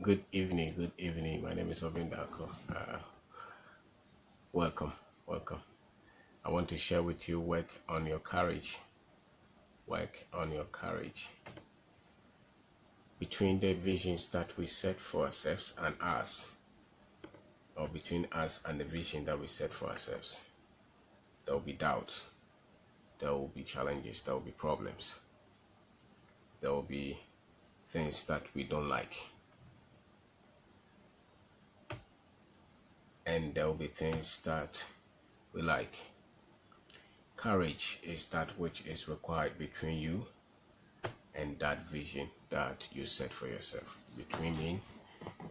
Good evening. Good evening. My name is Kwabena. Welcome. Welcome. I want to share with you work on your courage. Work on your courage. Between the visions that we set for ourselves and us, or between us and the vision that we set for ourselves, there will be doubts, there will be challenges, there will be problems, there will be things that we don't like, and there will be things that we like. Courage is that which is required between you and that vision that you set for yourself, between me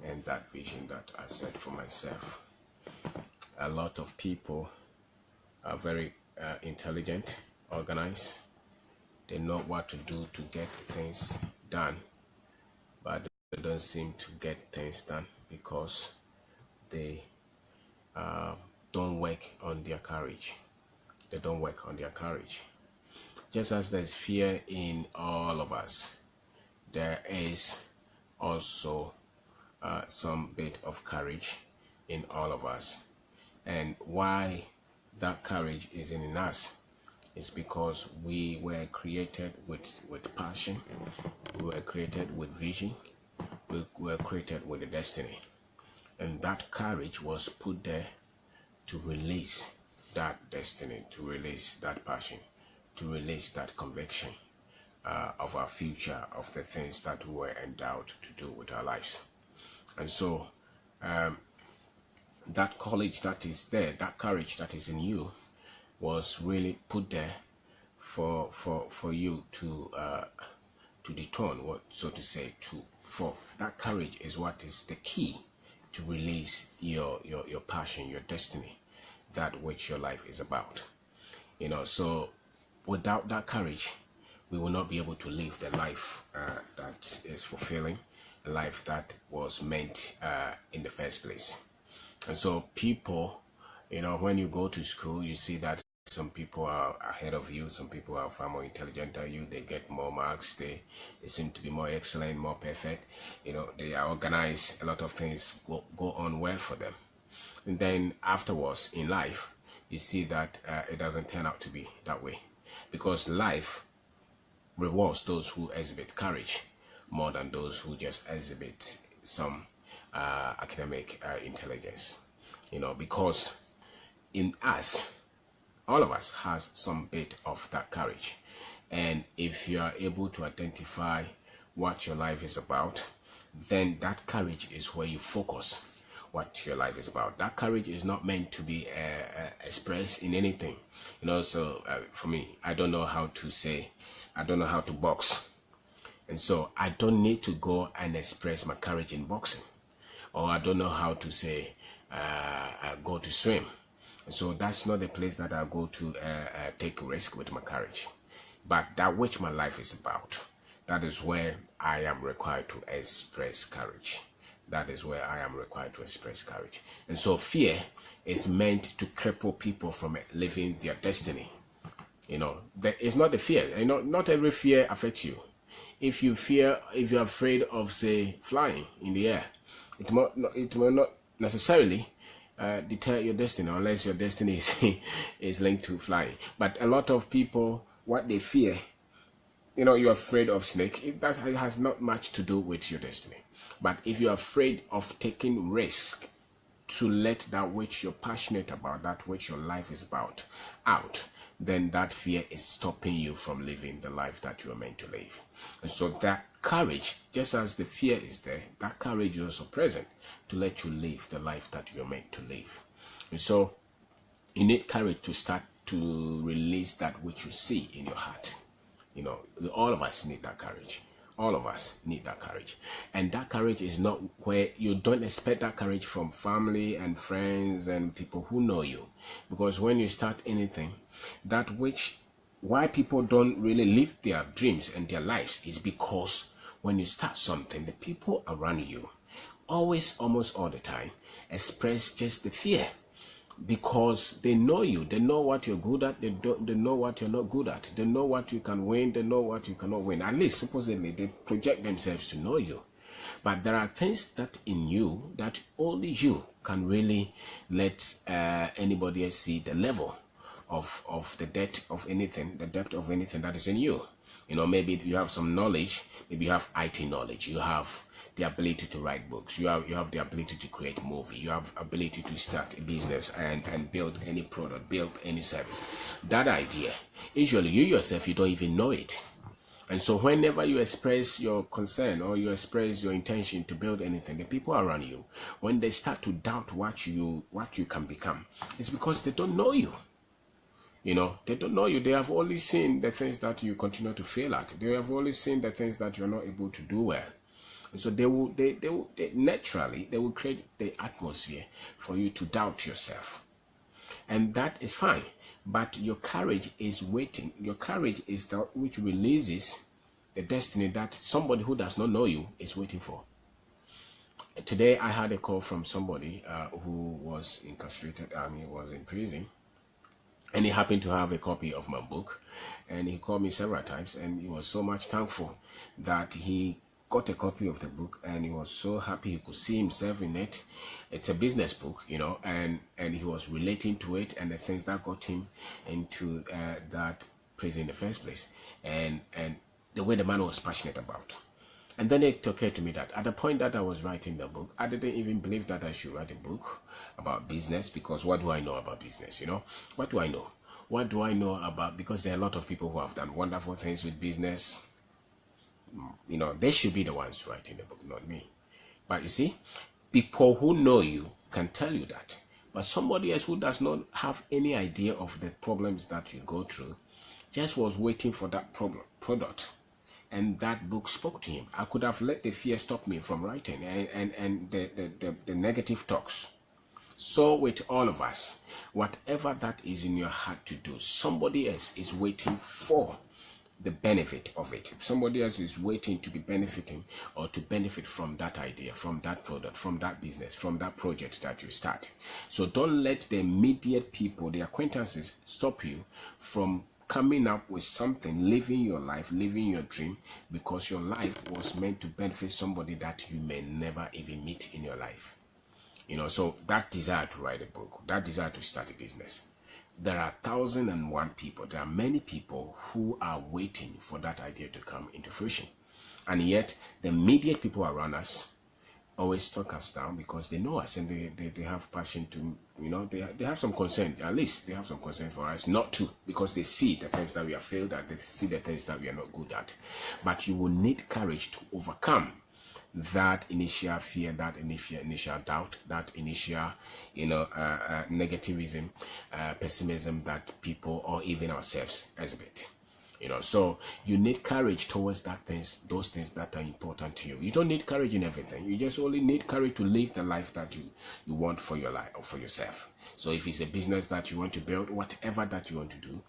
and that vision that I set for myself. A lot of people are very intelligent, organized. They know what to do to get things done, but they don't seem to get things done because they don't work on their courage. They don't work on their courage. Just as there's fear in all of us, there is also some bit of courage in all of us. And why that courage is in us is because we were created with passion, we were created with vision, we were created with a destiny. And that courage was put there to release that destiny, to release that passion, to release that conviction of our future, of the things that we were endowed to do with our lives. And so that courage that is there, that courage that is in you, was really put there for you to detone, what so to say, for that courage is what is the key to release your passion, your destiny, that which your life is about. So without that courage, we will not be able to live the life that is fulfilling, a life that was meant in the first place. And so people, when you go to school, you see that some people are ahead of you, some people are far more intelligent than you, they get more marks, they seem to be more excellent, more perfect, they are organized, a lot of things go on well for them. And then afterwards in life, you see that it doesn't turn out to be that way, because life rewards those who exhibit courage more than those who just exhibit some academic intelligence. Because in us, all of us has some bit of that courage. And if you are able to identify what your life is about, then that courage is where you focus what your life is about. That courage is not meant to be expressed in anything. So for me, I don't know how to box. And so I don't need to go and express my courage in boxing. Or I don't know how to say, go to swim. And so that's not the place that I go to take a risk with my courage. But that which my life is about, that is where I am required to express courage. That is where I am required to express courage. And so fear is meant to cripple people from living their destiny. It's not the fear. Not every fear affects you. If you're afraid of, say, flying in the air, it will not necessarily deter your destiny, unless your destiny is linked to flying. But a lot of people, what they fear, you're afraid of snake, it has not much to do with your destiny. But if you're afraid of taking risk to let that which you're passionate about, that which your life is about, out, then that fear is stopping you from living the life that you are meant to live. And so that courage, just as the fear is there, that courage is also present to let you live the life that you're meant to live. And so you need courage to start to release that which you see in your heart. All of us need that courage. All of us need that courage. And that courage is not where you don't expect that courage from family and friends and people who know you. Because when you start anything, why people don't really live their dreams and their lives is because when you start something, the people around you almost all the time express just the fear. Because they know you, they know what you're good at, they know what you're not good at, they know what you can win, they know what you cannot win. At least supposedly they project themselves to know you. But there are things that in you that only you can really let anybody else see the level of the depth of anything, that is in you. Maybe you have some knowledge, maybe you have IT knowledge, you have the ability to write books, you have the ability to create a movie, you have ability to start a business and build any product, build any service. That idea, usually you yourself, you don't even know it. And so whenever you express your concern or you express your intention to build anything, the people around you, when they start to doubt what you can become, it's because they don't know you. They don't know you. They have only seen the things that you continue to fail at. They have only seen the things that you're not able to do well. And so they naturally will create the atmosphere for you to doubt yourself. And that is fine. But your courage is waiting. Your courage is that which releases the destiny that somebody who does not know you is waiting for. Today I had a call from somebody who was incarcerated. He was in prison. And he happened to have a copy of my book. And he called me several times. And he was so much thankful that he got a copy of the book. And he was so happy he could see himself in it. It's a business book, and he was relating to it and the things that got him into that prison in the first place. And the way the man was passionate about. And then it occurred to me that at the point that I was writing the book, I didn't even believe that I should write a book about business, because what do I know about business? What do I know? What do I know about? Because there are a lot of people who have done wonderful things with business. They should be the ones writing the book, not me. But you see, people who know you can tell you that. But somebody else who does not have any idea of the problems that you go through just was waiting for that product. And that book spoke to him. I could have let the fear stop me from writing and the negative talks. So with all of us, whatever that is in your heart to do, somebody else is waiting for the benefit of it. Somebody else is waiting to be benefiting or to benefit from that idea, from that product, from that business, from that project that you start. So don't let the immediate people, the acquaintances, stop you from coming up with something, living your life, living your dream, because your life was meant to benefit somebody that you may never even meet in your life. So that desire to write a book, that desire to start a business, there are 1,001 people. There are many people who are waiting for that idea to come into fruition. And yet, the immediate people around us always talk us down because they know us and they have passion to, they have some concern. At least they have some concern for us not to, because they see the things that we have failed at, they see the things that we are not good at. But you will need courage to overcome that initial fear, that initial doubt, that initial, negativism, pessimism that people or even ourselves exhibit. So you need courage towards those things that are important to you. You don't need courage in everything. You just only need courage to live the life that you want for your life or for yourself. So if it's a business that you want to build, whatever that you want to do,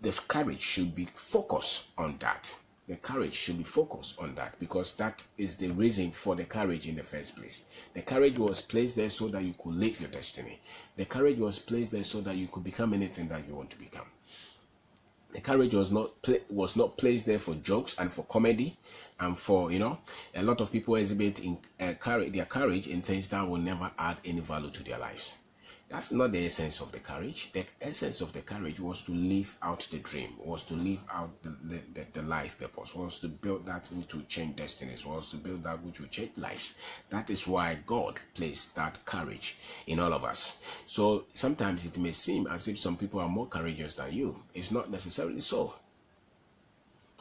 the courage should be focused on that. The courage should be focused on that, because that is the reason for the courage in the first place. The courage was placed there so that you could live your destiny. The courage was placed there so that you could become anything that you want to become. The courage was not placed there for jokes and for comedy and for, a lot of people exhibit their courage in things that will never add any value to their lives. That's not the essence of the courage. The essence of the courage was to live out the dream, was to live out the life purpose, was to build that which will change destinies, was to build that which will change lives. That is why God placed that courage in all of us. So sometimes it may seem as if some people are more courageous than you. It's not necessarily so.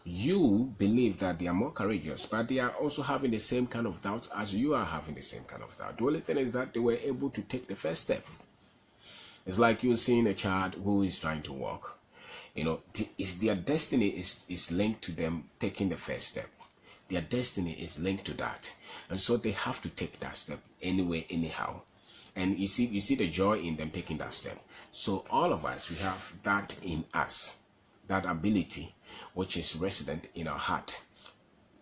You believe that they are more courageous, but they are also having the same kind of doubt as you are having the same kind of doubt. The only thing is that they were able to take the first step. It's like you seeing a child who is trying to walk. Their destiny is linked to them taking the first step. Their destiny is linked to that. And so they have to take that step anyway, anyhow. And you see the joy in them taking that step. So all of us, we have that in us, that ability which is resident in our heart,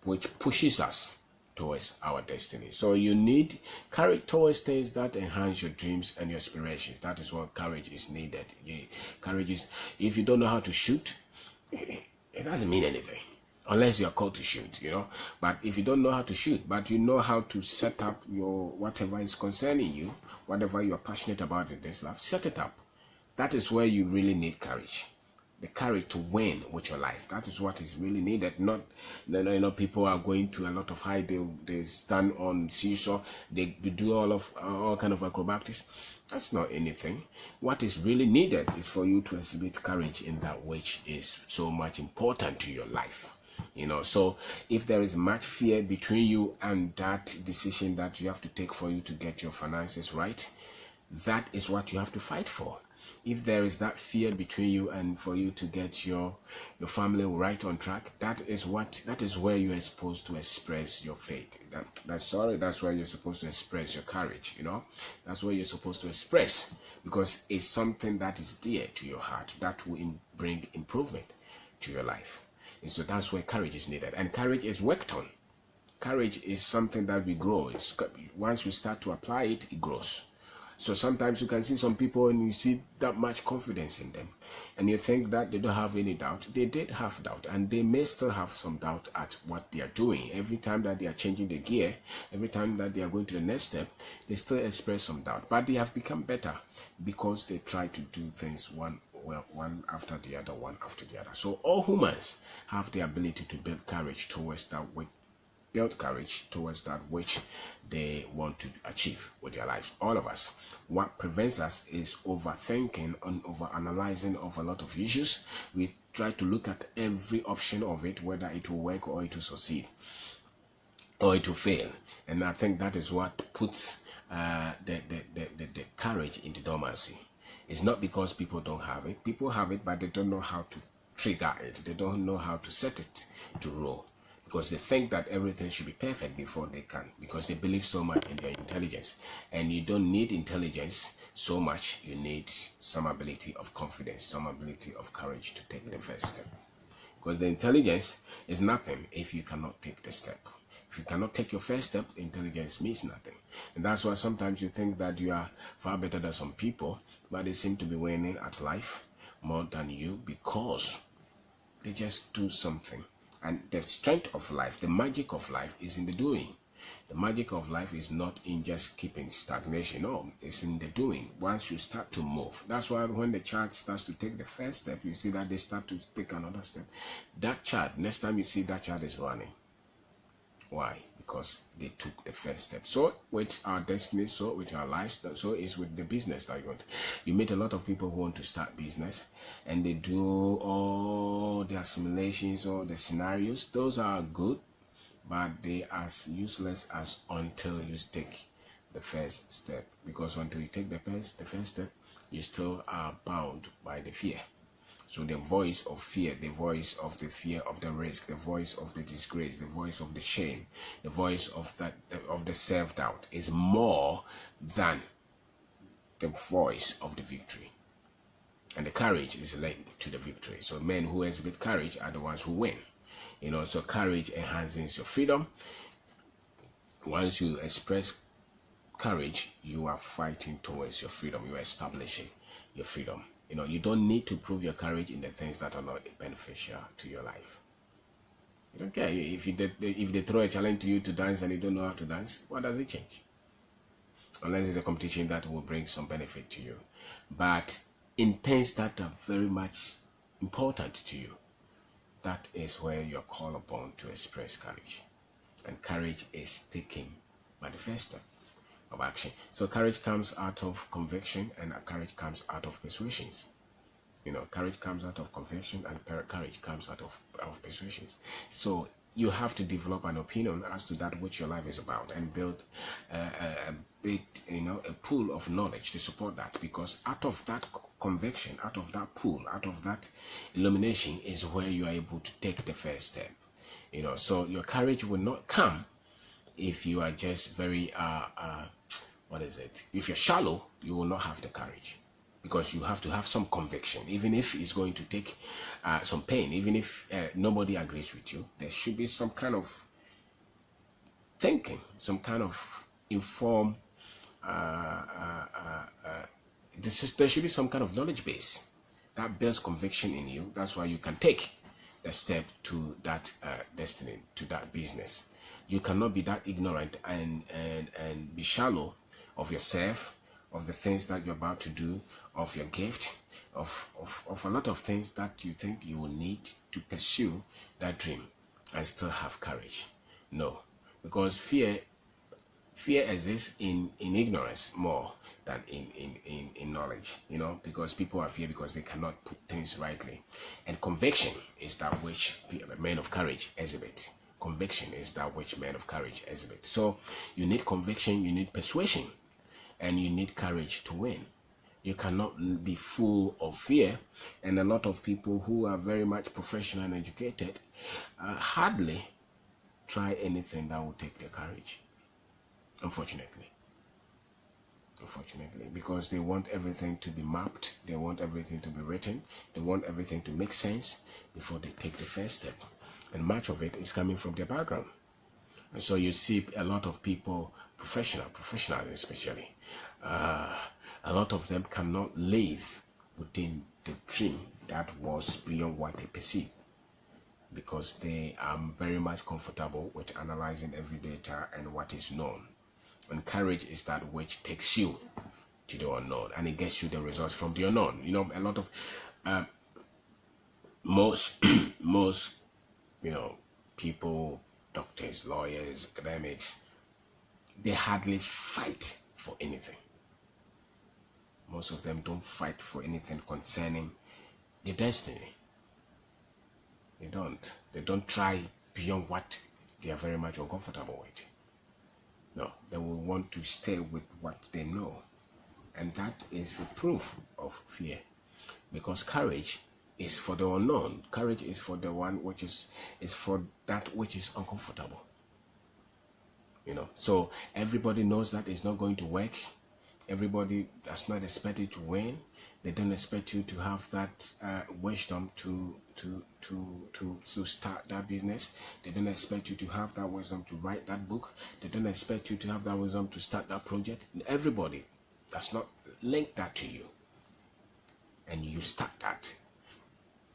which pushes us towards our destiny. So you need courage towards things that enhance your dreams and your aspirations. That is what courage is needed. Courage is, if you don't know how to shoot, it doesn't mean anything. unless you are called to shoot, But if you don't know how to shoot, but you know how to set up your whatever is concerning you, whatever you are passionate about in this life, set it up. That is where you really need courage. The courage to win with your life. That is what is really needed. Not, people are going to a lot of height. They stand on seesaw. They do all kind of acrobatics. That's not anything. What is really needed is for you to exhibit courage in that which is so much important to your life. So if there is much fear between you and that decision that you have to take for you to get your finances right, that is what you have to fight for. If there is that fear between you and for you to get your family right on track, that is where you are supposed to express your faith. That's where you're supposed to express your courage. That's where you're supposed to express, because it's something that is dear to your heart, that will bring improvement to your life. And so that's where courage is needed, and courage is worked on. Courage is something that we grow. Once you start to apply it, it grows. So sometimes you can see some people and you see that much confidence in them, and you think that they don't have any doubt. They did have doubt, and they may still have some doubt at what they are doing. Every time that they are changing the gear, every time that they are going to the next step, they still express some doubt. But they have become better because they try to do things one after the other, one after the other. So all humans have the ability to build courage towards that which they want to achieve with their lives. All of us. What prevents us is overthinking and overanalyzing of a lot of issues. We try to look at every option of it, whether it will work or it will succeed or it will fail. And I think that is what puts the courage into dormancy. It's not because people don't have it. People have it, but they don't know how to trigger it. They don't know how to set it to roll, because they think that everything should be perfect before they can, because they believe so much in their intelligence. And you don't need intelligence so much. You need some ability of confidence, some ability of courage to take the first step. Because the intelligence is nothing if you cannot take the step. If you cannot take your first step, intelligence means nothing. And that's why sometimes you think that you are far better than some people, but they seem to be winning at life more than you, because they just do something. And the strength of life, the magic of life, is in the doing. The magic of life is not in just keeping stagnation. No, it's in the doing. Once you start to move, that's why when the child starts to take the first step, you see that they start to take another step. That child, next time you see that child is running. Why? Because they took the first step. So with our destiny, so with our lives, so is with the business that you want. You meet a lot of people who want to start business, and they do all the simulations or the scenarios. Those are good, but they are as useless as until you take the first step. Because until you take the first step, you still are bound by the fear. So the voice of fear, the voice of the fear of the risk, the voice of the disgrace, the voice of the shame, the voice of the self-doubt is more than the voice of the victory. And the courage is linked to the victory. So men who exhibit courage are the ones who win. So courage enhances your freedom. Once you express courage, you are fighting towards your freedom. You are establishing your freedom. You don't need to prove your courage in the things that are not beneficial to your life. You don't care if they throw a challenge to you to dance and you don't know how to dance. What does it change? Unless it's a competition that will bring some benefit to you. But in things that are very much important to you, that is where you're called upon to express courage. And courage is taken by the first step of action. So courage comes out of conviction, and courage comes out of persuasions. Courage comes out of conviction, and courage comes out of persuasions. So you have to develop an opinion as to that which your life is about, and build a pool of knowledge to support that. Because out of that conviction, out of that pool, out of that illumination is where you are able to take the first step. So your courage will not come if you are just very if you're shallow, you will not have the courage, because you have to have some conviction. Even if it's going to take some pain, even if nobody agrees with you, there should be some kind of thinking, some kind of informed there should be some kind of knowledge base that builds conviction in you. That's why you can take the step to that destiny, to that business. You cannot be that ignorant and be shallow of yourself, of the things that you're about to do, of your gift, of a lot of things that you think you will need to pursue that dream and still have courage. No, because fear exists in ignorance more than in knowledge, you know, because people are fear because they cannot put things rightly. And conviction is that which men of courage exhibit. Conviction is that which men of courage exhibit. So you need conviction, you need persuasion, and you need courage to win. You cannot be full of fear. And a lot of people who are very much professional and educated hardly try anything that will take their courage. Unfortunately, because they want everything to be mapped, they want everything to be written, they want everything to make sense before they take the first step. And much of it is coming from their background. And so you see a lot of people, professionals especially, a lot of them cannot live within the dream that was beyond what they perceive, because they are very much comfortable with analyzing every data and what is known. And courage is that which takes you to the unknown, and it gets you the results from the unknown. You know, a lot of most you know, people, doctors, lawyers, academics, they hardly fight for anything. Most of them don't fight for anything concerning their destiny. They don't try beyond what they are very much uncomfortable with. No, they will want to stay with what they know. And that is a proof of fear. Because courage is for the unknown. Courage is for the one which is for that which is uncomfortable. You know, so everybody knows that it's not going to work. Everybody does not expect you to win. They don't expect you to have that wisdom to start that business. They don't expect you to have that wisdom to write that book. They don't expect you to have that wisdom to start that project. Everybody does not link that to you. And you start that.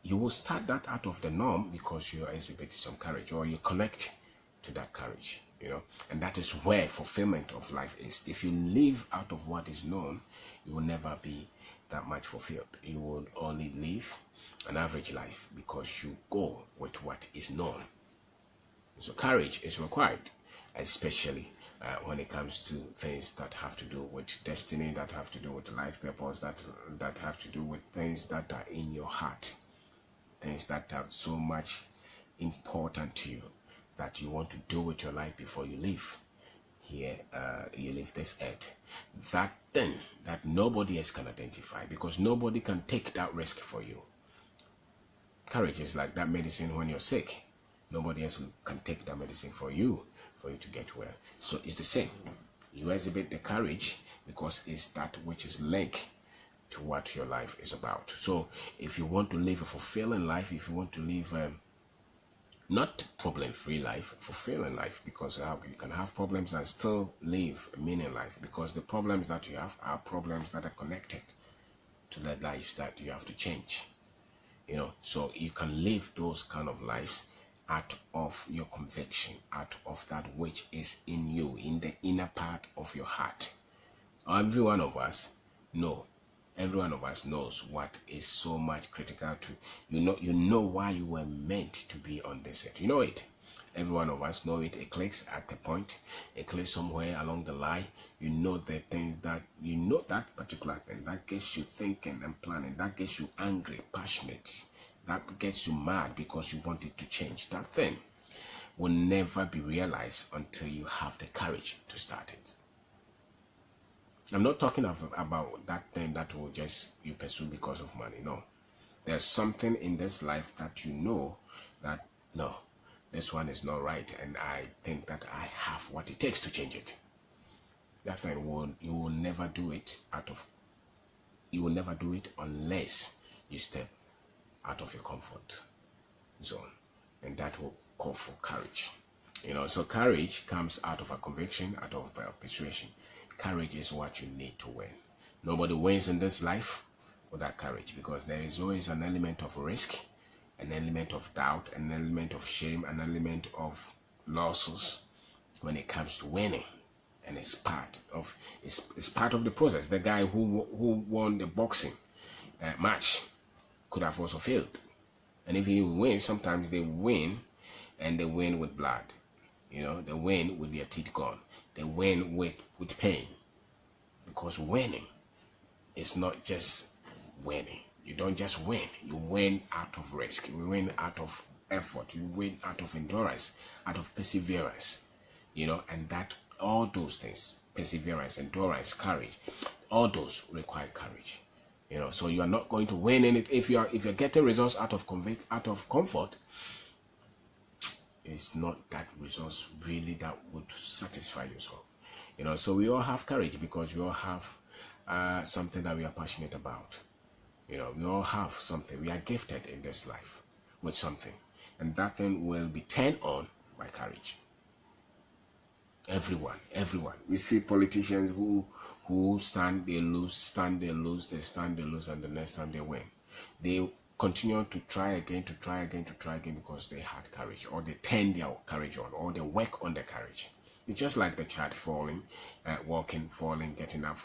You will start that out of the norm because you are exhibiting some courage, or you connect to that courage, you know. And that is where fulfillment of life is. If you live out of what is known, you will never be that much fulfilled. You will only live an average life because you go with what is known. So courage is required, especially when it comes to things that have to do with destiny, that have to do with life purpose, that have to do with things that are in your heart, things that are so much important to you that you want to do with your life before you leave here, you leave this earth. That thing that nobody else can identify, because nobody can take that risk for you. Courage is like that medicine when you're sick. Nobody else can take that medicine for you to get well. So it's the same. You exhibit the courage because it's that which is linked to what your life is about. So if you want to live a fulfilling life, if you want to live not problem-free life, fulfilling life, because you can have problems and still live a meaning life, because the problems that you have are problems that are connected to the lives that you have to change. You know, so you can live those kind of lives out of your conviction, out of that which is in you, in the inner part of your heart. Every one of us knows what is so much critical to you know why you were meant to be on this earth. You know it. Every one of us know it. It clicks at a point. It clicks somewhere along the line. You know the thing that you know, that particular thing that gets you thinking and planning, that gets you angry, passionate, that gets you mad because you want it to change. That thing will never be realized until you have the courage to start it. I'm not talking about that thing that will just you pursue because of money. No, there's something in this life that you know that no, this one is not right, and I think that I have what it takes to change it. That thing you will never do it unless you step out of your comfort zone, and that will call for courage. You know, so courage comes out of a conviction, out of persuasion. Courage is what you need to win. Nobody wins in this life without courage, because there is always an element of risk, an element of doubt, an element of shame, an element of losses when it comes to winning. And it's part of the process. The guy who won the boxing match could have also failed. And if he wins, sometimes they win, and they win with blood. You know, they win with their teeth gone. They win with pain. Because winning is not just winning. You don't just win. You win out of risk. You win out of effort. You win out of endurance, out of perseverance. You know, and that all those things, perseverance, endurance, courage, all those require courage. You know, so you are not going to win in it if you're getting results out of comfort. It's not that results really that would satisfy your soul. You know, so we all have courage because we all have something that we are passionate about. You know, we all have something. We are gifted in this life with something, and that thing will be turned on by courage. Everyone. We see politicians who stand, they lose, stand, they lose, they stand, they lose, and the next time they win. They continue to try again because they had courage, or they turn their courage on, or they work on their courage. It's just like the child falling, walking, falling, getting up,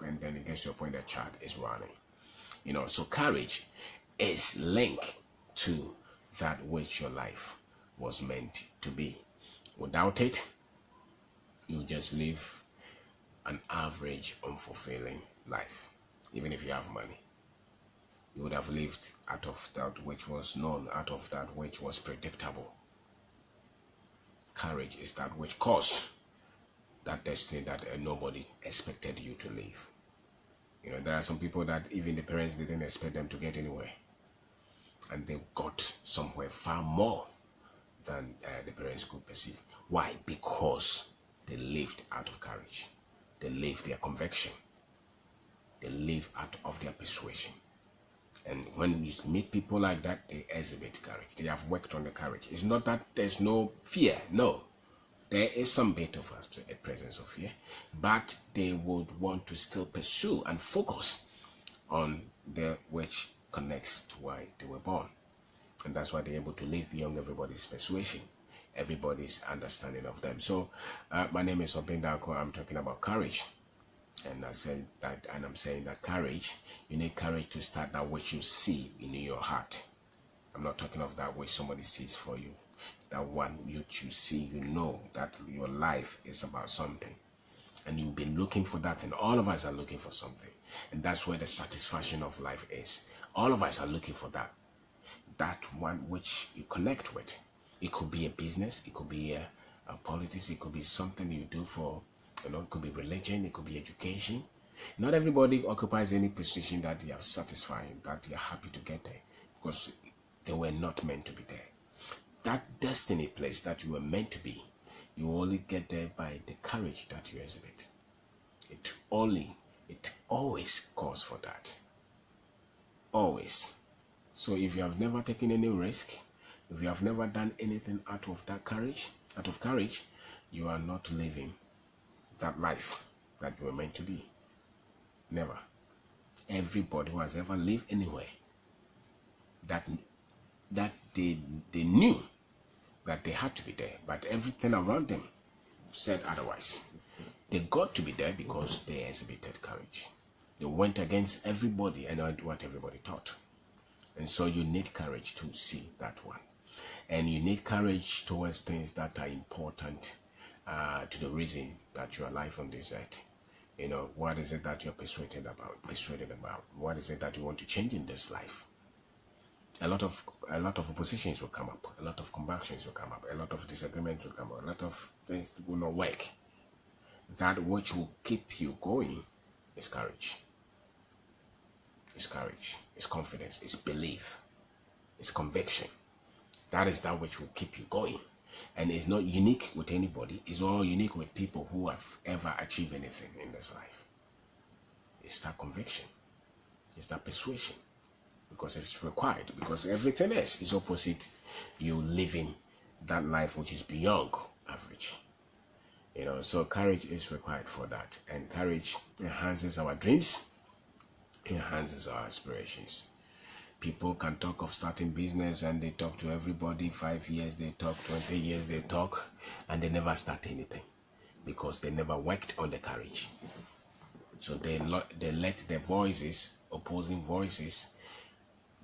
and then it gets to a point that child is running. You know, so courage is linked to that which your life was meant to be. Without it, you just live an average, unfulfilling life. Even if you have money, you would have lived out of that which was known, out of that which was predictable. Courage is that which caused that destiny that nobody expected you to live. You know, there are some people that even the parents didn't expect them to get anywhere, and they got somewhere far more than the parents could perceive. Why? Because they lived out of courage. They lived their conviction. They live out of their persuasion. And when you meet people like that, they exhibit courage. They have worked on the courage. It's not that there's no fear. No. There is some bit of a presence of fear. But they would want to still pursue and focus on the which connects to why they were born. And that's why they're able to live beyond everybody's persuasion, everybody's understanding of them. So my name is Kwabena. I'm talking about courage. And I said that, and I'm saying that courage, you need courage to start that which you see in your heart. I'm not talking of that which somebody sees for you. That one which you see, you know that your life is about something. And you've been looking for that, and all of us are looking for something. And that's where the satisfaction of life is. All of us are looking for that. That one which you connect with. It could be a business, it could be a politics, it could be something you do for, you know, it could be religion, it could be education. Not everybody occupies any position that they are satisfying, that they are happy to get there, because they were not meant to be there. That destiny place that you were meant to be, you only get there by the courage that you exhibit. It always calls for that. Always. So if you have never taken any risk, if you have never done anything out of courage, you are not living that life that you were meant to be. Never. Everybody who has ever lived anywhere, that they knew that they had to be there, but everything around them said otherwise. They got to be there because they exhibited courage. They went against everybody and what everybody thought. And so you need courage to see that one. And you need courage towards things that are important to the reason that you are alive on this earth. You know, what is it that you're persuaded about? What is it that you want to change in this life? A lot of oppositions will come up. A lot of combations will come up. A lot of disagreements will come up. A lot of things will not work. That which will keep you going is courage. It's courage. It's confidence. It's belief. It's conviction. That is that which will keep you going. And it's not unique with anybody. It's all unique with people who have ever achieved anything in this life. It's that conviction. It's that persuasion. Because it's required. Because everything else is opposite you living that life which is beyond average. You know, so courage is required for that. And courage enhances our dreams, enhances our aspirations. People can talk of starting business and they talk to everybody. 5 years they talk, 20 years they talk, and they never start anything because they never worked on the courage. So they let the voices, opposing voices,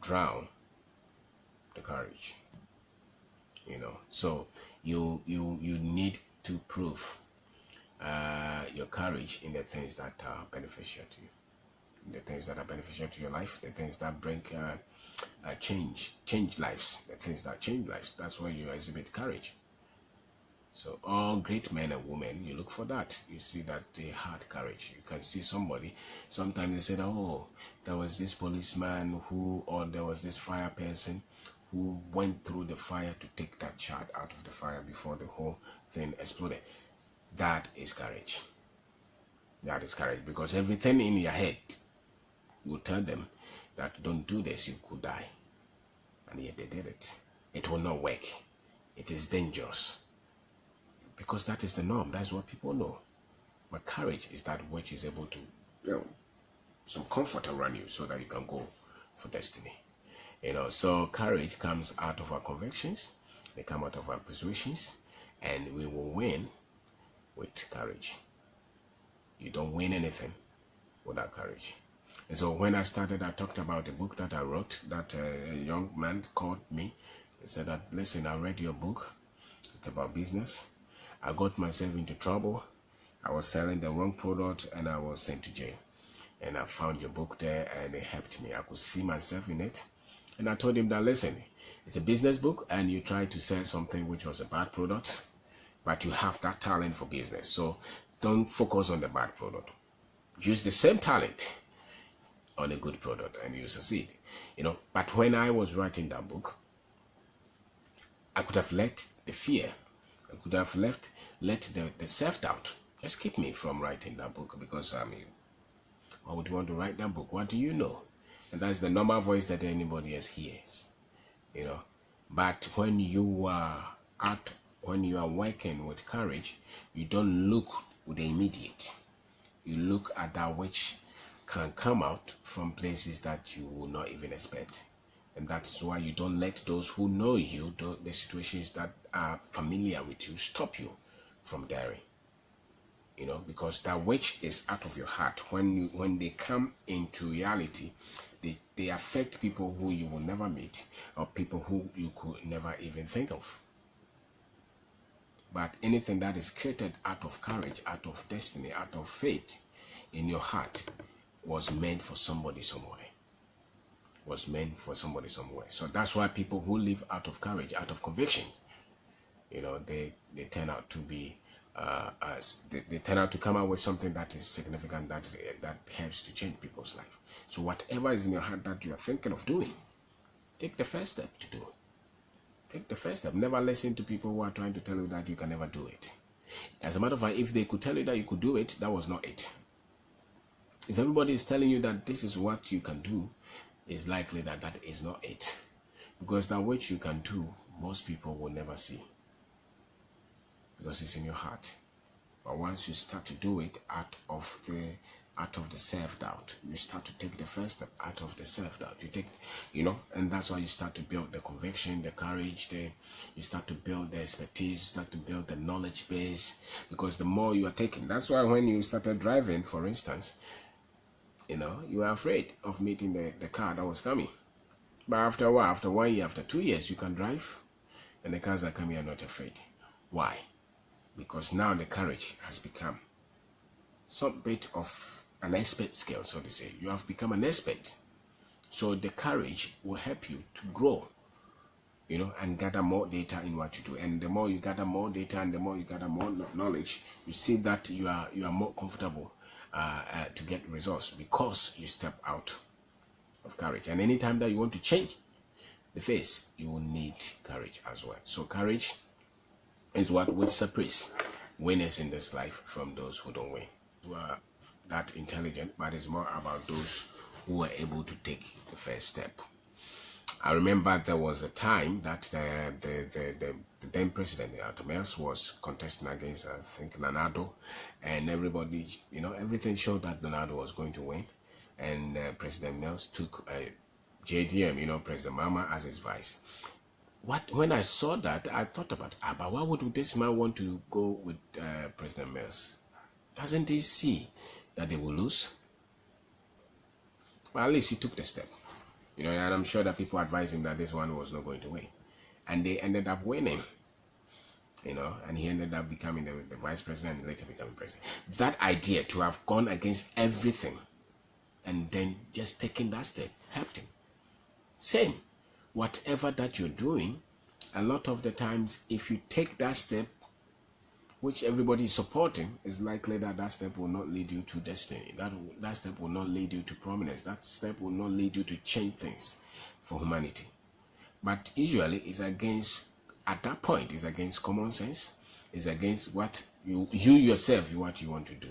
drown the courage. So you need to prove your courage in the things that are beneficial to you, the things that are beneficial to your life, the things that bring change lives, the things that change lives. That's where you exhibit courage. So all great men and women, you look for that. You see that they had courage. You can see somebody, sometimes they said, oh, there was this policeman or there was this fire person who went through the fire to take that child out of the fire before the whole thing exploded. That is courage. That is courage, because everything in your head will tell them that don't do this, you could die. And yet they did it. It will not work. It is dangerous. Because that is the norm. That's what people know. But courage is that which is able to, some comfort around you so that you can go for destiny. So courage comes out of our convictions. They come out of our persuasions. And we will win with courage. You don't win anything without courage. And so when I started, I talked about a book that I wrote that a young man called me. He said that, listen, I read your book. It's about business. I got myself into trouble. I was selling the wrong product and I was sent to jail. And I found your book there and it helped me. I could see myself in it. And I told him that, listen, it's a business book and you try to sell something which was a bad product, but you have that talent for business. So don't focus on the bad product. Use the same talent on a good product and you succeed. But when I was writing that book, I could have let the fear, I could have let the self-doubt just keep me from writing that book, because why would you want to write that book? What do you know? And that's the normal voice that anybody else hears. But when you are working with courage, you don't look with the immediate. You look at that which can come out from places that you will not even expect. And that's why you don't let those who know you, the situations that are familiar with you, stop you from daring. Because that which is out of your heart, when they come into reality, they affect people who you will never meet or people who you could never even think of. But anything that is created out of courage, out of destiny, out of faith in your heart was meant for somebody somewhere. Was meant for somebody somewhere. So that's why people who live out of courage, out of convictions, they turn out to be they turn out to come out with something that is significant, that helps to change people's life. So whatever is in your heart that you are thinking of doing, take the first step to do. Take the first step. Never listen to people who are trying to tell you that you can never do it. As a matter of fact, if they could tell you that you could do it, that was not it. If everybody is telling you that this is what you can do, it's likely that that is not it. Because that which you can do, most people will never see. Because it's in your heart. But once you start to do it out of the self-doubt, you start to take the first step out of the self-doubt. You take, and that's why you start to build the conviction, the courage, you start to build the expertise, you start to build the knowledge base. Because the more you are taking, that's why when you started driving, for instance, you were afraid of meeting the car that was coming. But after a while, after 1 year, after 2 years, you can drive, and the cars that come here are not afraid. Why? Because now the courage has become some bit of an expert skill, so to say. You have become an expert. So the courage will help you to grow, and gather more data in what you do. And the more you gather more data and the more you gather more knowledge, you see that you are more comfortable to get results, because you step out of courage. And anytime that you want to change the face, you will need courage as well. So courage is what will separate winners in this life from those who don't win. Who are that intelligent, but it's more about those who were able to take the first step. I remember there was a time that the then president, Mills, was contesting against, I think, Ronaldo, and everybody, everything showed that Ronaldo was going to win, and President Mills took JDM, President Mama as his vice. When I saw that, I thought about, but why would this man want to go with President Mills? Doesn't he see that they will lose? Well, at least he took the step, and I'm sure that people advised him that this one was not going to win, and they ended up winning, and he ended up becoming the vice president and later becoming president. That idea to have gone against everything and then just taking that step helped him. Same, whatever that you're doing, a lot of the times, if you take that step, which everybody is supporting, it's likely that that step will not lead you to destiny. That step will not lead you to prominence. That step will not lead you to change things for humanity. But usually, it's against, at that point, it's against common sense. It's against what you yourself, what you want to do.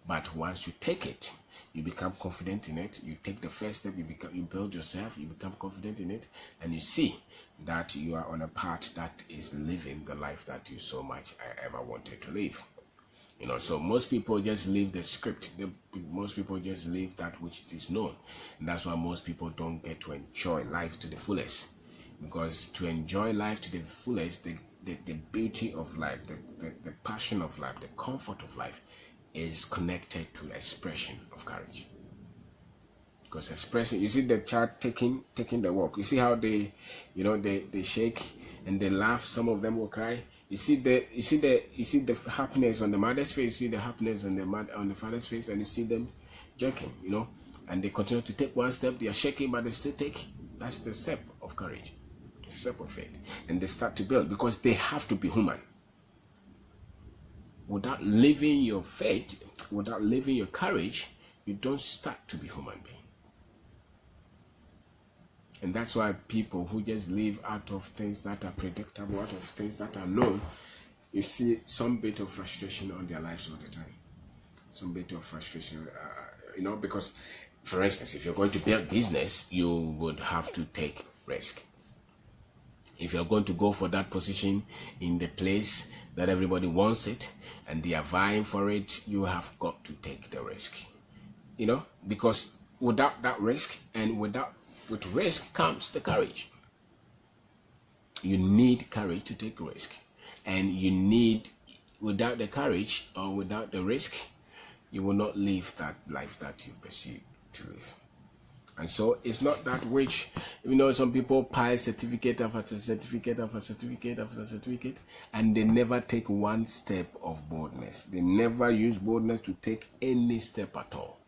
But once you take it, you become confident in it. You take the first step, you build yourself, you become confident in it, and you see that you are on a path that is living the life that you so much ever wanted to live. So most people just live the script. Most people just live that which is known. And that's why most people don't get to enjoy life to the fullest. Because to enjoy life to the fullest, the beauty of life, the passion of life, the comfort of life is connected to the expression of courage. Because expressing, you see the child taking the walk. You see how they shake and they laugh. Some of them will cry. You see the happiness on the mother's face. You see the happiness on the father's face, and you see them jerking. And they continue to take one step. They are shaking, but they still take. That's the step of courage. It's a step of faith, and they start to build because they have to be human. Without living your faith, without living your courage, you don't start to be human being. And that's why people who just live out of things that are predictable, out of things that are known, you see some bit of frustration on their lives all the time. Some bit of frustration, because, for instance, if you're going to build business, you would have to take risk. If you're going to go for that position in the place that everybody wants it and they are vying for it, you have got to take the risk. Because without that risk and with risk comes the courage. You need courage to take risk. And without the courage or without the risk, you will not live that life that you perceive to live. And so it's not that which, some people pile certificate after certificate after certificate after certificate, and they never take one step of boldness. They never use boldness to take any step at all.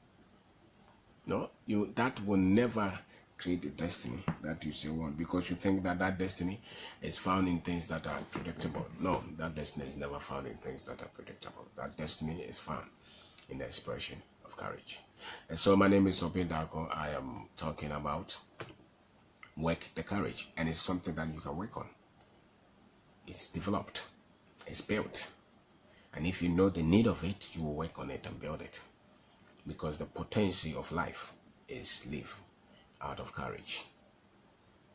No, that will never create a destiny that you say want, because you think that destiny is found in things that are predictable. No, that destiny is never found in things that are predictable. That destiny is found in the expression of courage. And so my name is Kwabena. I am talking about work the courage, and it's something that you can work on. It's developed, it's built, and if you know the need of it, you will work on it and build it, because the potency of life is live out of courage.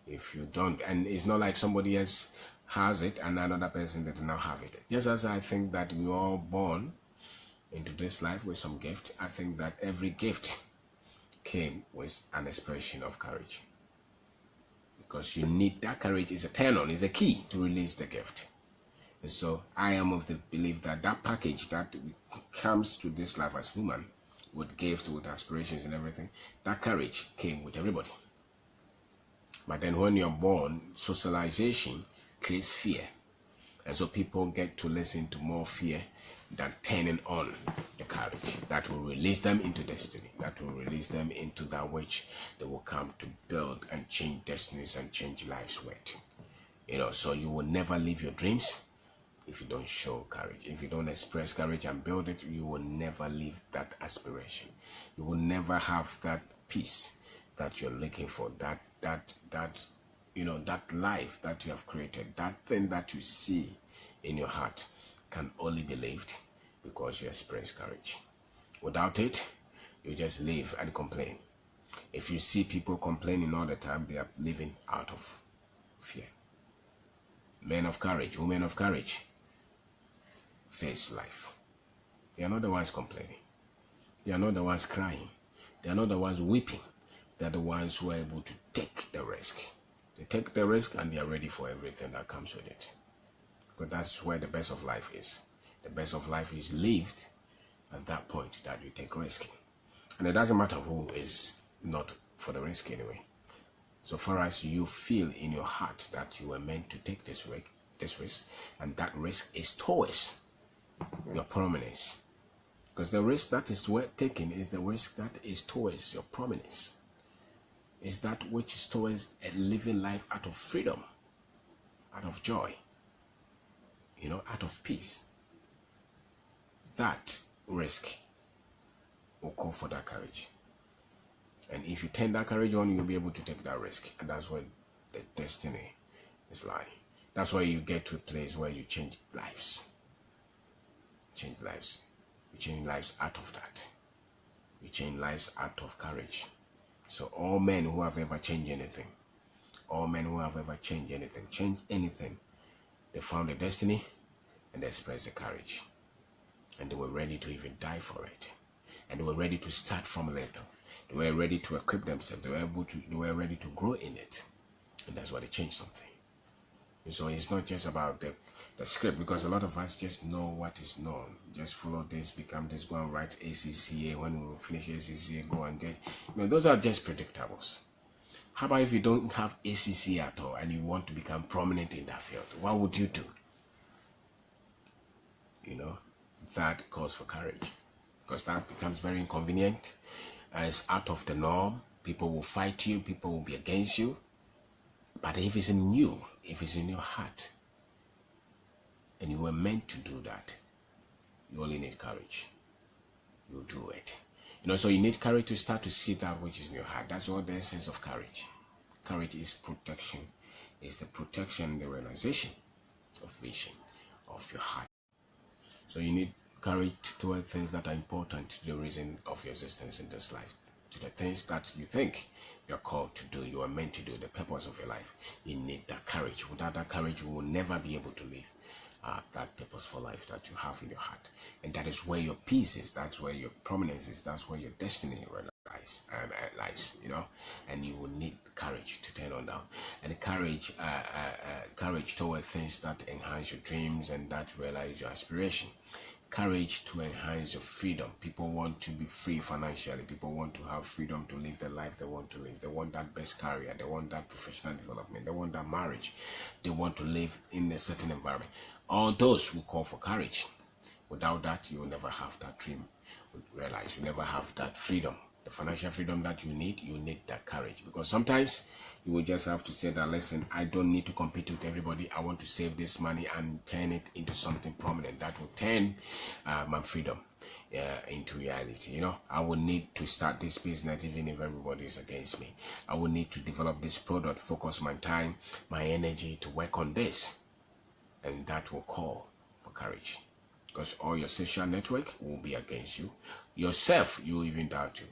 If you don't, and it's not like somebody else has it and another person does not have it. Just as I think that we are all born into this life with some gift, I think that every gift came with an expression of courage, because you need that courage. Is a turn on, is a key to release the gift. And so I am of the belief that package that comes to this life as human, with gifts, with aspirations and everything, that courage came with everybody. But then when you're born, socialization creates fear, and so people get to listen to more fear than turning on the courage that will release them into destiny, that will release them into that which they will come to build and change destinies and change lives with. So you will never live your dreams if you don't show courage. If you don't express courage and build it, you will never live that aspiration. You will never have that peace that you're looking for, that life that you have created, that thing that you see in your heart can only be lived because you express courage. Without it, you just live and complain. If you see people complaining all the time, they are living out of fear. Men of courage, women of courage, face life. They are not the ones complaining. They are not the ones crying. They are not the ones weeping. They're the ones who are able to take the risk. They take the risk and they are ready for everything that comes with it. Because that's where the best of life is. The best of life is lived at that point that you take risk. And it doesn't matter who is not for the risk anyway. So far as you feel in your heart that you were meant to take this risk, and that risk is towards your prominence. Because the risk that is worth taking is the risk that is towards your prominence. Is that which is towards a living life out of freedom, out of joy, out of peace. That risk will call for that courage. And if you turn that courage on, you'll be able to take that risk. And that's where the destiny is lying. That's why you get to a place where you change lives. Change lives. You change lives out of that. You change lives out of courage. So all men who have ever changed anything, change anything, they found a destiny and they expressed the courage. And they were ready to even die for it. And they were ready to start from little. They were ready to equip themselves. They were ready to grow in it. And that's why they changed something. And so it's not just about the script, because a lot of us just know what is known. Just follow this, become this, go and write ACCA. When we finish ACCA, go and get. Those are just predictables. How about if you don't have ACCA at all and you want to become prominent in that field? What would you do? That calls for courage, because that becomes very inconvenient. It's out of the norm. People will fight you. People will be against you. But if it's in you, if it's in your heart, and you were meant to do that, you only need courage. You do it. So you need courage to start to see that which is in your heart. That's all the essence of courage. Courage is protection. It's the protection, the realization of vision of your heart. So you need courage toward things that are important to the reason of your existence in this life, to the things that you think you're called to do, you are meant to do, the purpose of your life. You need that courage. Without that courage, you will never be able to live that purposeful life that you have in your heart. And that is where your peace is. That's where your prominence is. That's where your destiny lies. And you will need courage to turn on down. And courage toward things that enhance your dreams and that realize your aspiration. Courage to enhance your freedom. People want to be free financially. People want to have freedom to live the life they want to live. They want that best career. They want that professional development. They want that marriage. They want to live in a certain environment. All those will call for courage. Without that, you will never have that dream. Realize you never have that freedom. The financial freedom that you need that courage. Because sometimes you will just have to say that, listen, I don't need to compete with everybody. I want to save this money and turn it into something prominent that will turn my freedom into reality. I will need to start this business even if everybody is against me. I will need to develop this product, focus my time, my energy to work on this. And that will call for courage. Because all your social network will be against you. Yourself, you will even doubt you.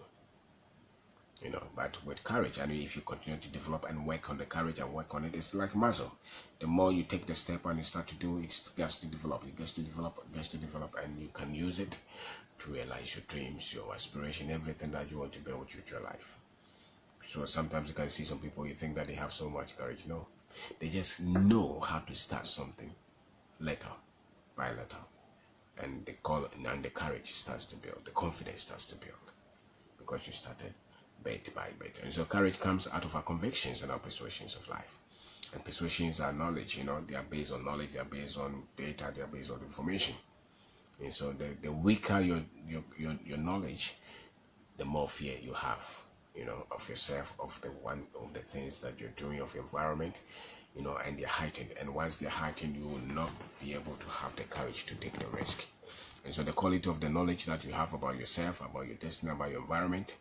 But with courage, and if you continue to develop and work on the courage and work on it, it's like muscle. The more you take the step and you start to do, it gets to develop, and you can use it to realize your dreams, your aspiration, everything that you want to build with your life. So sometimes you can see some people, you think that they have so much courage. No, they just know how to start something little by little, and the courage starts to build, the confidence starts to build, because you started bit by bit. And so courage comes out of our convictions and our persuasions of life. And persuasions are knowledge. They are based on knowledge, they are based on data, they are based on information. And so the weaker your knowledge, the more fear you have, of yourself, of the things that you're doing, of your environment, and they're heightened. And once they're heightened, you will not be able to have the courage to take the risk. And so the quality of the knowledge that you have about yourself, about your destiny, about your environment,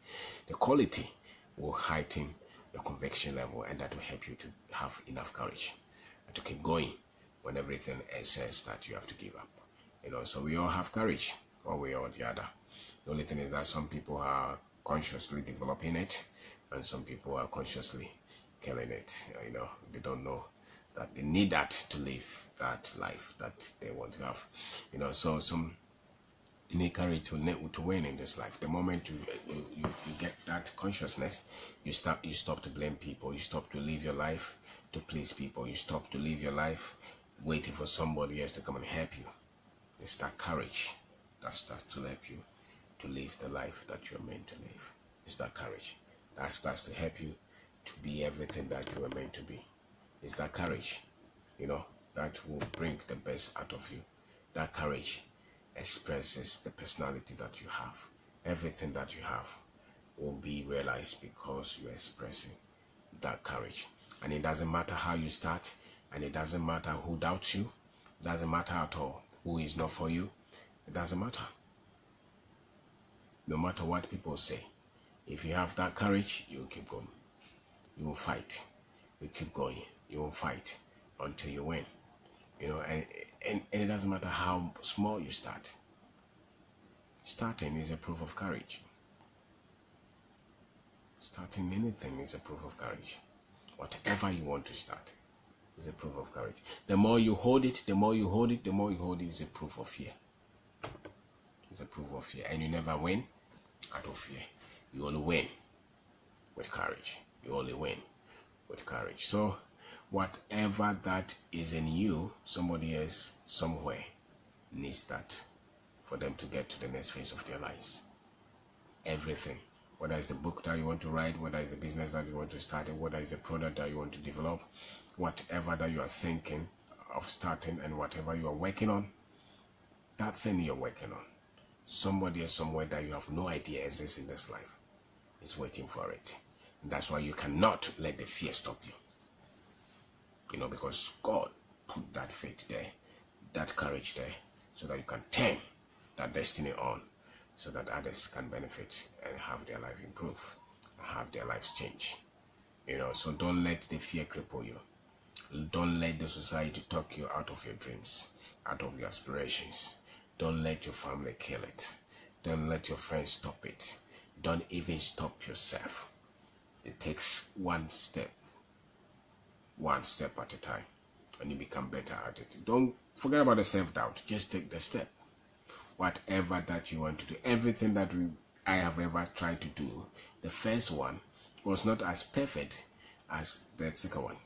the quality will heighten your conviction level, and that will help you to have enough courage to keep going when everything else says that you have to give up. So we all have courage, one way or the other. The only thing is that some people are consciously developing it, and some people are consciously killing it. They don't know that they need that to live that life that they want to have. So some You need courage to win in this life. The moment you get that consciousness, you stop to blame people. You stop to live your life to please people. You stop to live your life waiting for somebody else to come and help you. It's that courage that starts to help you to live the life that you're meant to live. It's that courage that starts to help you to be everything that you were meant to be. It's that courage, that will bring the best out of you. That courage expresses the personality that you have. Everything that you have will be realized because you're expressing that courage. And it doesn't matter how you start, and it doesn't matter who doubts you. It doesn't matter at all who is not for you. It doesn't matter. No matter what people say, if you have that courage, you'll keep going. You will fight. You keep going. You will fight until you win. And it doesn't matter how small you start. Starting is a proof of courage. Starting anything is a proof of courage. Whatever you want to start is a proof of courage. The more you hold it, the more you hold it, the more you hold it is a proof of fear. It's a proof of fear. And you never win out of fear. You only win with courage. You only win with courage. So whatever that is in you, somebody else somewhere needs that for them to get to the next phase of their lives. Everything, whether it's the book that you want to write, whether it's the business that you want to start, whether it's the product that you want to develop, whatever that you are thinking of starting and whatever you are working on, that thing you're working on, somebody else somewhere that you have no idea exists in this life is waiting for it. And that's why you cannot let the fear stop you. Because God put that faith there, that courage there, so that you can turn that destiny on, so that others can benefit and have their life improve, and have their lives change. So don't let the fear cripple you. Don't let the society talk you out of your dreams, out of your aspirations. Don't let your family kill it. Don't let your friends stop it. Don't even stop yourself. It takes one step at a time, and you become better at it. Don't forget about the self-doubt. Just take the step. Whatever that you want to do, everything that I have ever tried to do, the first one was not as perfect as the second one.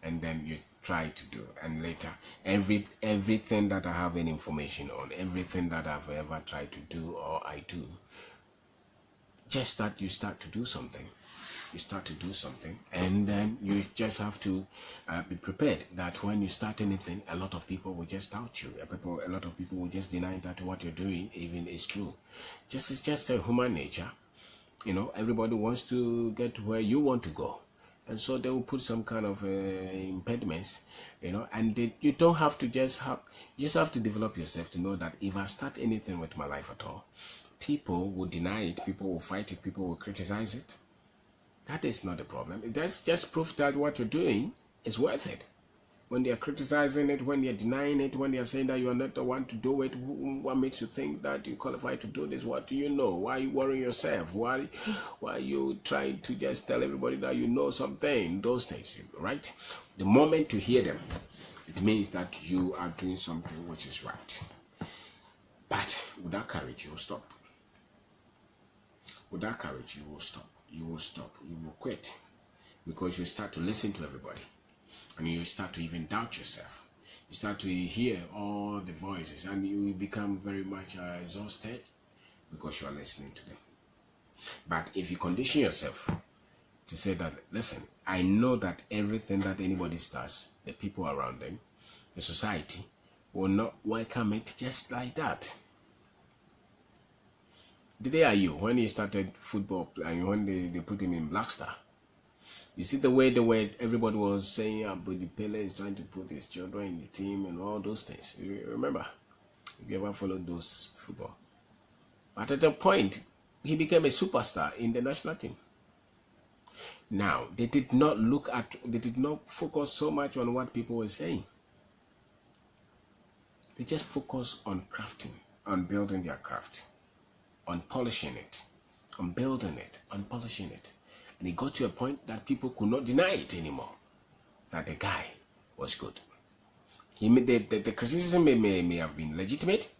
And then you try to do, and later everything that I have any information on, everything that I've ever tried to do or I do, just that you start to do something. You start to do something, and then you just have to be prepared that when you start anything, a lot of people will just doubt you. A lot of people will just deny that what you're doing even is true. It's just a human nature. Everybody wants to get to where you want to go, and so they will put some kind of impediments. And you don't have to you just have to develop yourself to know that if I start anything with my life at all, people will deny it, people will fight it, people will criticize it. That is not the problem. That's just proof that what you're doing is worth it. When they are criticizing it, when they are denying it, when they are saying that you are not the one to do it, what makes you think that you qualify to do this? What do you know? Why are you worrying yourself? Why are you trying to just tell everybody that you know something? Those things, right? The moment you hear them, it means that you are doing something which is right. But without courage, you will stop. Without courage, you will stop. You will stop. You will quit. Because you start to listen to everybody. And you start to even doubt yourself. You start to hear all the voices, and you become very much exhausted because you are listening to them. But if you condition yourself to say that, listen, I know that everything that anybody does, the people around them, the society, will not welcome it just like that. The day are you when he started football and when they put him in Black Star? You see the way everybody was saying about the Pele is trying to put his children in the team and all those things. You remember? If you ever followed those football. But at a point, he became a superstar in the national team. Now, they did not focus so much on what people were saying. They just focused on crafting, on building their craft, on polishing it, on building it, on polishing it. And it got to a point that people could not deny it anymore, that the guy was good. The criticism may have been legitimate.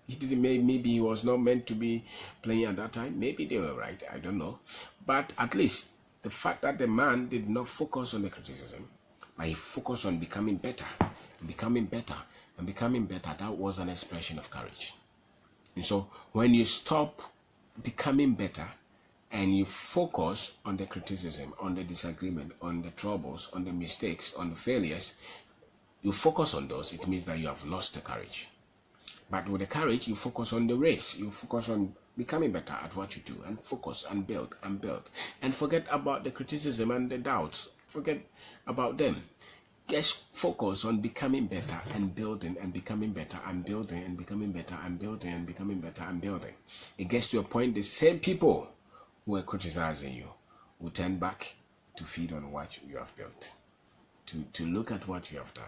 He didn't, maybe he was not meant to be playing at that time. Maybe they were right. I don't know. But at least the fact that the man did not focus on the criticism, but he focused on becoming better, and becoming better, and becoming better, that was an expression of courage. And so when you stop becoming better and you focus on the criticism, on the disagreement, on the troubles, on the mistakes, on the failures, you focus on those, it means that you have lost the courage. But with the courage, you focus on the race. You focus on becoming better at what you do, and focus and build and build. And forget about the criticism and the doubts. Forget about them. Just focus on becoming better and building and becoming better and building and becoming better and building and becoming better and building. It gets to a point the same people who are criticizing you will turn back to feed on what you have built, to look at what you have done.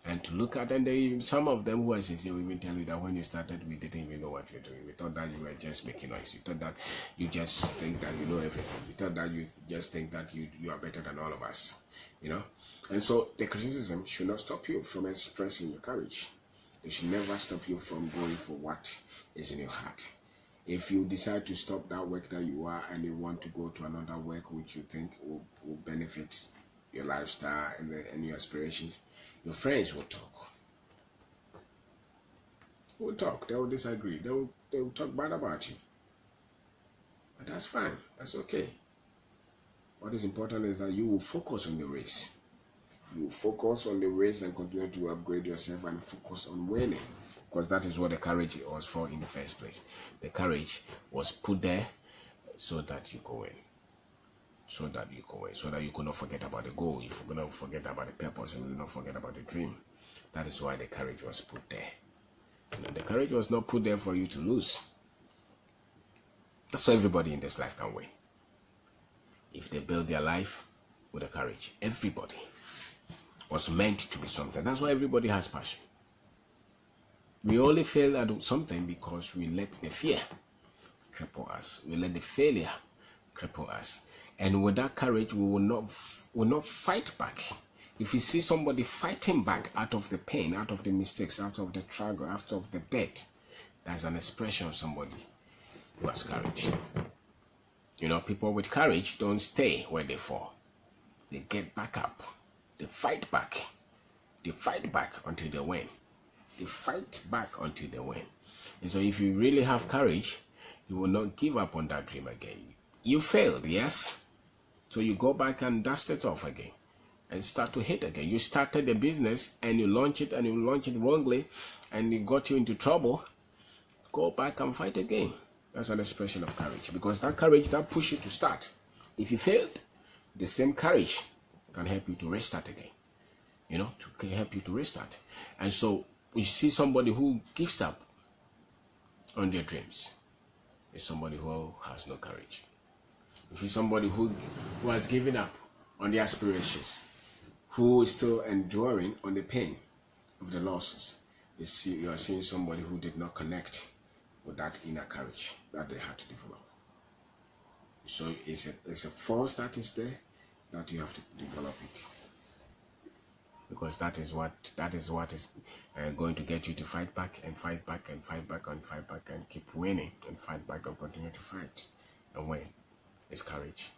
And to look at, and some of them who are sincere will even tell you that when you started, we didn't even know what you were doing. We thought that you were just making noise. You thought that you just think that you know everything. We thought that you just think that you are better than all of us, you know. And so the criticism should not stop you from expressing your courage. It should never stop you from going for what is in your heart. If you decide to stop that work that you are and you want to go to another work which you think will benefit your lifestyle and your aspirations, your friends will talk. They will disagree. They will talk bad about you. But that's fine. That's okay. What is important is that you will focus on the race. You will focus on the race and continue to upgrade yourself and focus on winning. Because that is what the courage was for in the first place. The courage was put there so that you go in. So that you could not forget about the goal, you could not forget about the purpose, you will not forget about the dream. That is why the courage was put there. The courage was not put there for you to lose. That's so everybody in this life can win. If they build their life with the courage, everybody was meant to be something. That's why everybody has passion. We only fail at something because we let the fear cripple us. We let the failure cripple us. And with that courage, we will not fight back. If you see somebody fighting back out of the pain, out of the mistakes, out of the struggle, out of the debt, that's an expression of somebody who has courage. You know, people with courage don't stay where they fall. They get back up. They fight back. They fight back until they win. They fight back until they win. And so if you really have courage, you will not give up on that dream again. You failed, yes? So you go back and dust it off again and start to hit again. You started the business and you launch it and you launch it wrongly and it got you into trouble. Go back and fight again. That's an expression of courage, because that courage that pushes you to start. If you failed, the same courage can help you to restart again. You know, to help you to restart. And so you see somebody who gives up on their dreams is somebody who has no courage. If you're somebody who has given up on the aspirations, who is still enduring on the pain of the losses, you are seeing somebody who did not connect with that inner courage that they had to develop. So it's a force that is there that you have to develop it, because that is what is going to get you to fight back and fight back and fight back and fight back and keep winning and fight back and continue to fight and win. It's courage.